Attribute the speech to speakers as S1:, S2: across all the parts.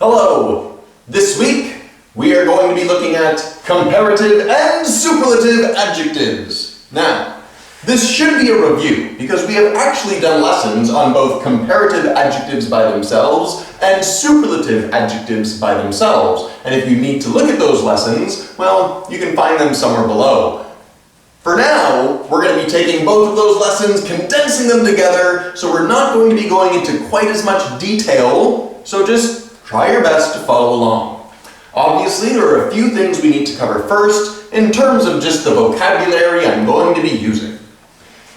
S1: Hello! This week we are going to be looking at comparative and superlative adjectives. Now, this should be a review because we have actually done lessons on both comparative adjectives by themselves and superlative adjectives by themselves. And if you need to look at those lessons, well, you can find them somewhere below. For now, we're going to be taking both of those lessons, condensing them together, so we're not going to be going into quite as much detail, so just try your best to follow along. Obviously, there are a few things we need to cover first in terms of just the vocabulary I'm going to be using.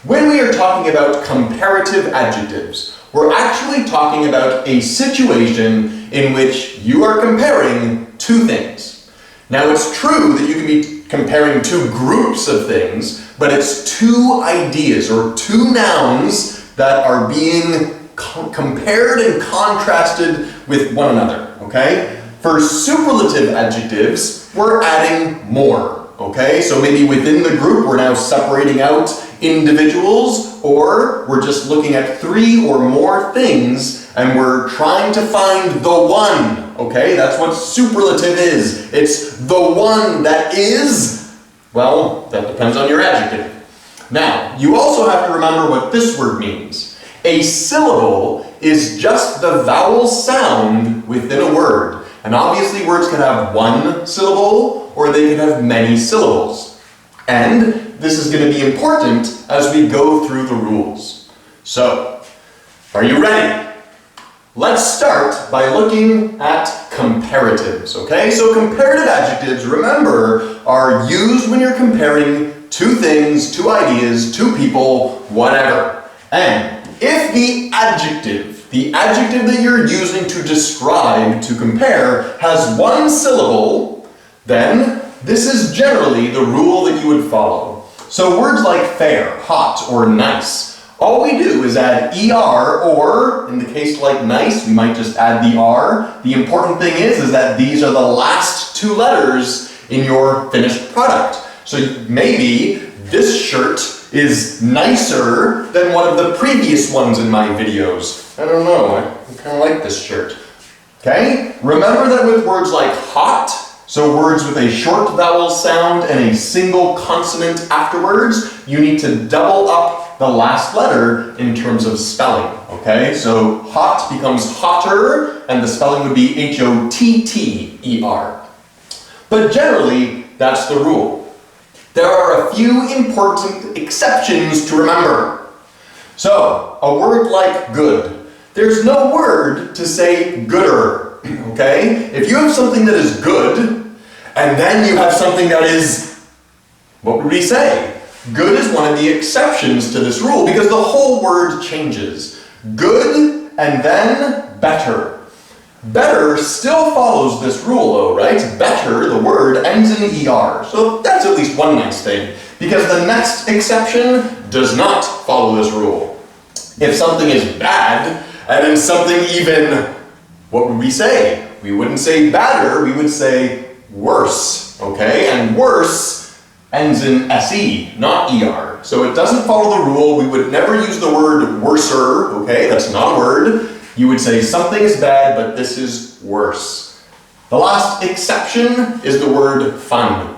S1: When we are talking about comparative adjectives, we're actually talking about a situation in which you are comparing two things. Now, it's true that you can be comparing two groups of things, but it's two ideas or two nouns that are being compared and contrasted with one another, okay? For superlative adjectives, we're adding more, okay? So maybe within the group, we're now separating out individuals, or we're just looking at three or more things, and we're trying to find the one, okay? That's what superlative is. It's the one that is, well, that depends on your adjective. Now, you also have to remember what this word means. A syllable is just the vowel sound within a word. And obviously words can have one syllable or they can have many syllables. And this is going to be important as we go through the rules. So, are you ready? Let's start by looking at comparatives, okay? So comparative adjectives, remember, are used when you're comparing two things, two ideas, two people, whatever. And if the adjective that you're using to describe, to compare, has one syllable, then this is generally the rule that you would follow. So words like fair, hot, or nice, all we do is add ER, or in the case like nice, we might just add the R. The important thing is that these are the last two letters in your finished product. So maybe this shirt is nicer than one of the previous ones in my videos. I don't know, I kind of like this shirt. Okay? Remember that with words like hot, so words with a short vowel sound and a single consonant afterwards, you need to double up the last letter in terms of spelling. Okay? So hot becomes hotter, and the spelling would be H-O-T-T-E-R. But generally, that's the rule. There are a few important exceptions to remember. So, a word like good. There's no word to say gooder, okay? If you have something that is good, and then you have something that is, what would we say? Good is one of the exceptions to this rule because the whole word changes. Good and then better. Better still follows this rule though, right? Better, the word, ends in ER. So that's at least one nice thing, because the next exception does not follow this rule. If something is bad, and then something even, what would we say? We wouldn't say badder, we would say worse, okay? And worse ends in SE, not ER. So it doesn't follow the rule. We would never use the word worser, okay? That's not a word. You would say something is bad, but this is worse. The last exception is the word fun.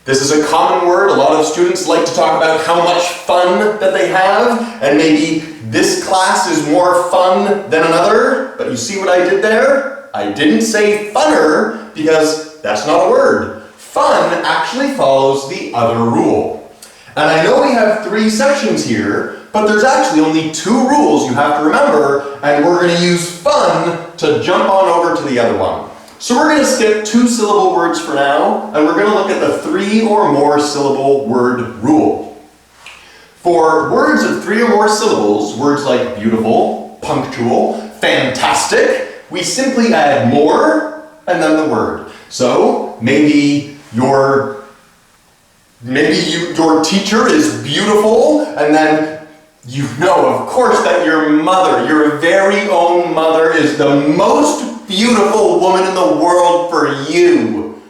S1: This is a common word. A lot of students like to talk about how much fun that they have, and maybe this class is more fun than another, but you see what I did there? I didn't say funner because that's not a word. Fun actually follows the other rule. And I know we have three sections here, but there's actually only two rules you have to remember, and we're going to use fun to jump on over to the other one. So we're going to skip two-syllable words for now, and we're going to look at the three or more syllable word rule. For words of three or more syllables, words like beautiful, punctual, fantastic, we simply add more and then the word. So maybe your teacher is beautiful, and then you know, of course, that your mother, your very own mother, is the most beautiful woman in the world for you.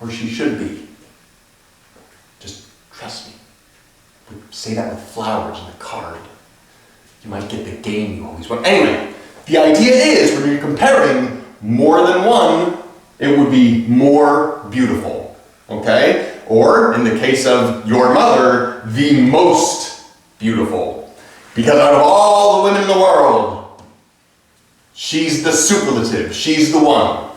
S1: Or she should be. Just trust me. Say that with flowers and a card. You might get the game you always want. Anyway, the idea is when you're comparing more than one, it would be more beautiful, okay? Or, in the case of your mother, the most beautiful. Because out of all the women in the world, she's the superlative, she's the one.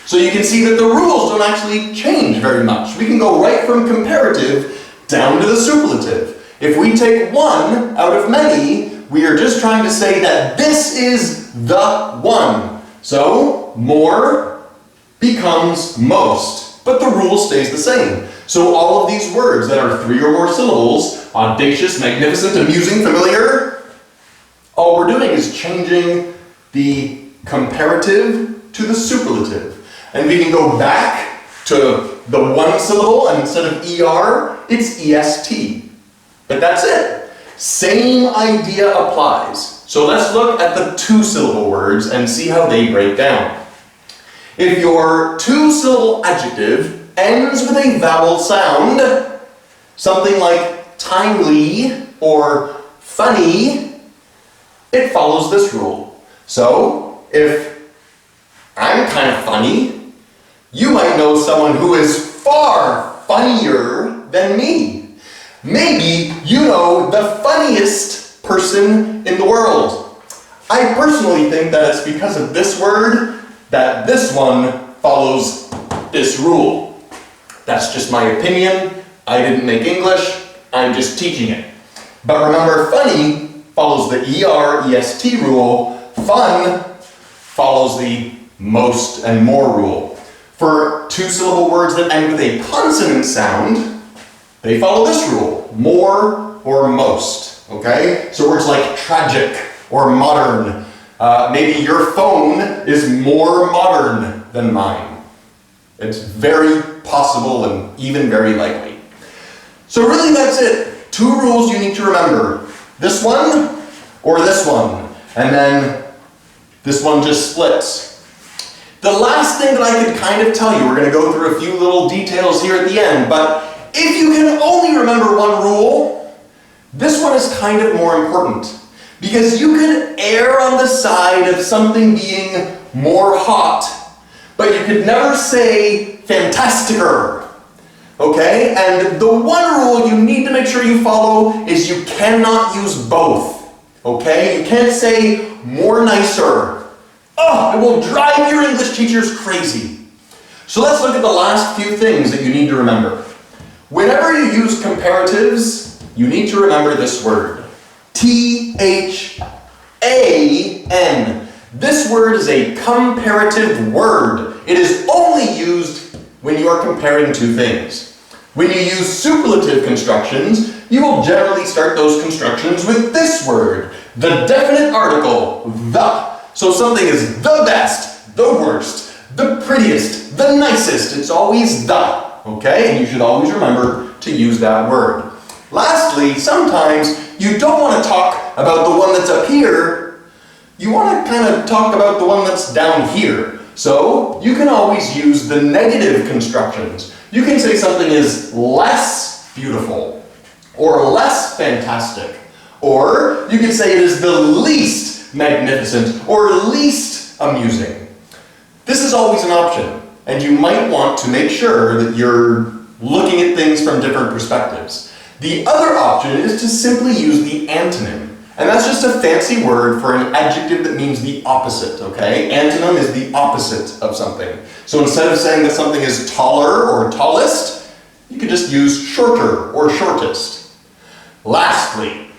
S1: So you can see that the rules don't actually change very much. We can go right from comparative down to the superlative. If we take one out of many, we are just trying to say that this is the one. So, more becomes most, but the rule stays the same. So all of these words that are 3 or more syllables, audacious, magnificent, amusing, familiar, all we're doing is changing the comparative to the superlative. And we can go back to the one syllable, and instead of ER, it's EST. But that's it. Same idea applies. So let's look at the 2-syllable words and see how they break down. If your 2-syllable adjective ends with a vowel sound, something like timely or funny, it follows this rule. So, if I'm kind of funny, you might know someone who is far funnier than me. Maybe you know the funniest person in the world. I personally think that it's because of this word that this one follows this rule. That's just my opinion. I didn't make English. I'm just teaching it. But remember, funny follows the ER-EST rule. Fun follows the most and more rule. For 2-syllable words that end with a consonant sound, they follow this rule, more or most, okay? So words like tragic or modern. Maybe your phone is more modern than mine. It's very possible and even very likely. So really that's it. 2 rules you need to remember. This one or this one. And then this one just splits. The last thing that I could kind of tell you, we're going to go through a few little details here at the end, but if you can only remember one rule, this one is kind of more important. Because you could err on the side of something being more hot, but you could never say fantasticer. Okay? And the one rule you need to make sure you follow is you cannot use both. Okay? You can't say more nicer. Oh, it will drive your English teachers crazy. So let's look at the last few things that you need to remember. Whenever you use comparatives, you need to remember this word. T-H-A-N. This word is a comparative word. It is only used when you are comparing 2 things. When you use superlative constructions, you will generally start those constructions with this word, the definite article, the. So something is the best, the worst, the prettiest, the nicest. It's always the, okay? And you should always remember to use that word. Lastly, sometimes you don't want to talk about the one that's up here. You want to kind of talk about the one that's down here. So you can always use the negative constructions. You can say something is less beautiful or less fantastic. Or you can say it is the least magnificent or least amusing. This is always an option, and you might want to make sure that you're looking at things from different perspectives. The other option is to simply use the antonym, and that's just a fancy word for an adjective that means the opposite, okay? Antonym is the opposite of something. So instead of saying that something is taller or tallest, you could just use shorter or shortest. Lastly,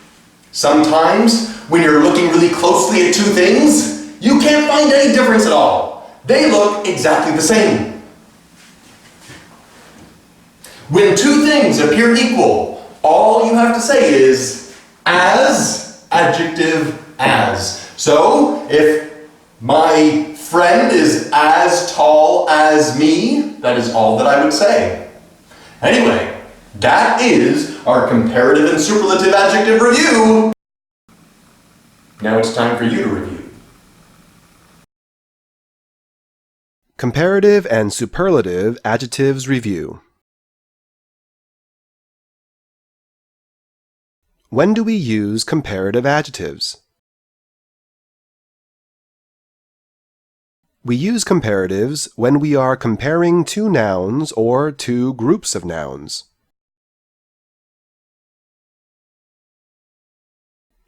S1: sometimes when you're looking really closely at 2 things, you can't find any difference at all. They look exactly the same. When 2 things appear equal, all you have to say is as, adjective, as. So, if my friend is as tall as me, that is all that I would say. Anyway, that is our comparative and superlative adjective review. Now it's time for you to review.
S2: Comparative and superlative adjectives review. When do we use comparative adjectives? We use comparatives when we are comparing two nouns or two groups of nouns.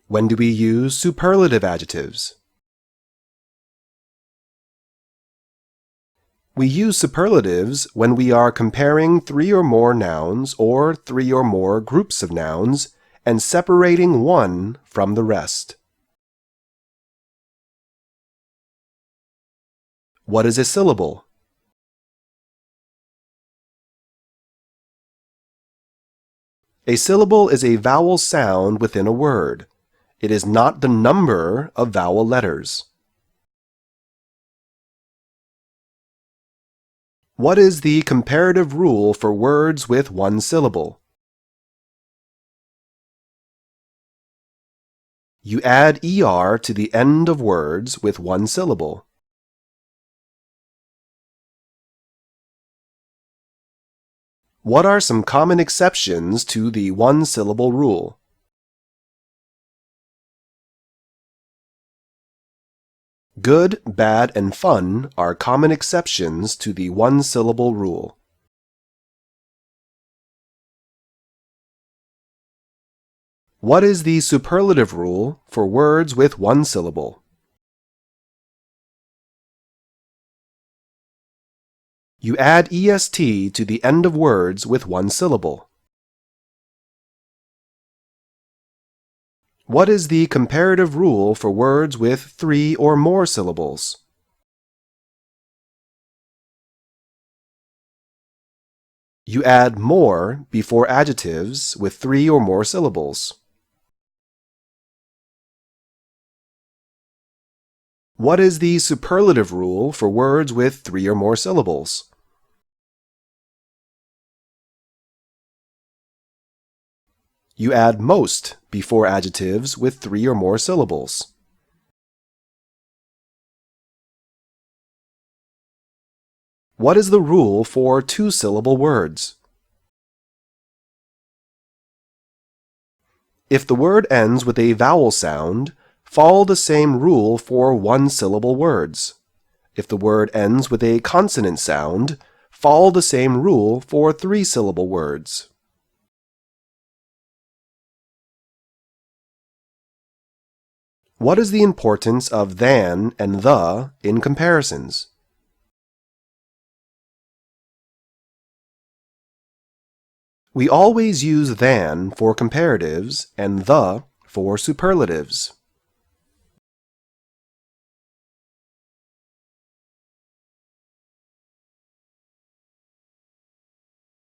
S2: When do we use superlative adjectives? We use superlatives when we are comparing three or more nouns or three or more groups of nouns and separating one from the rest. What is a syllable? A syllable is a vowel sound within a word. It is not the number of vowel letters. What is the comparative rule for words with one syllable? You add ER to the end of words with one syllable. What are some common exceptions to the one-syllable rule? Good, bad, and fun are common exceptions to the one-syllable rule. What is the superlative rule for words with one syllable? You add EST to the end of words with one syllable. What is the comparative rule for words with three or more syllables? You add more before adjectives with three or more syllables. What is the superlative rule for words with three or more syllables? You add most before adjectives with three or more syllables. What is the rule for two-syllable words? If the word ends with a vowel sound, follow the same rule for one-syllable words. If the word ends with a consonant sound, follow the same rule for three-syllable words. What is the importance of than and the in comparisons? We always use than for comparatives and the for superlatives.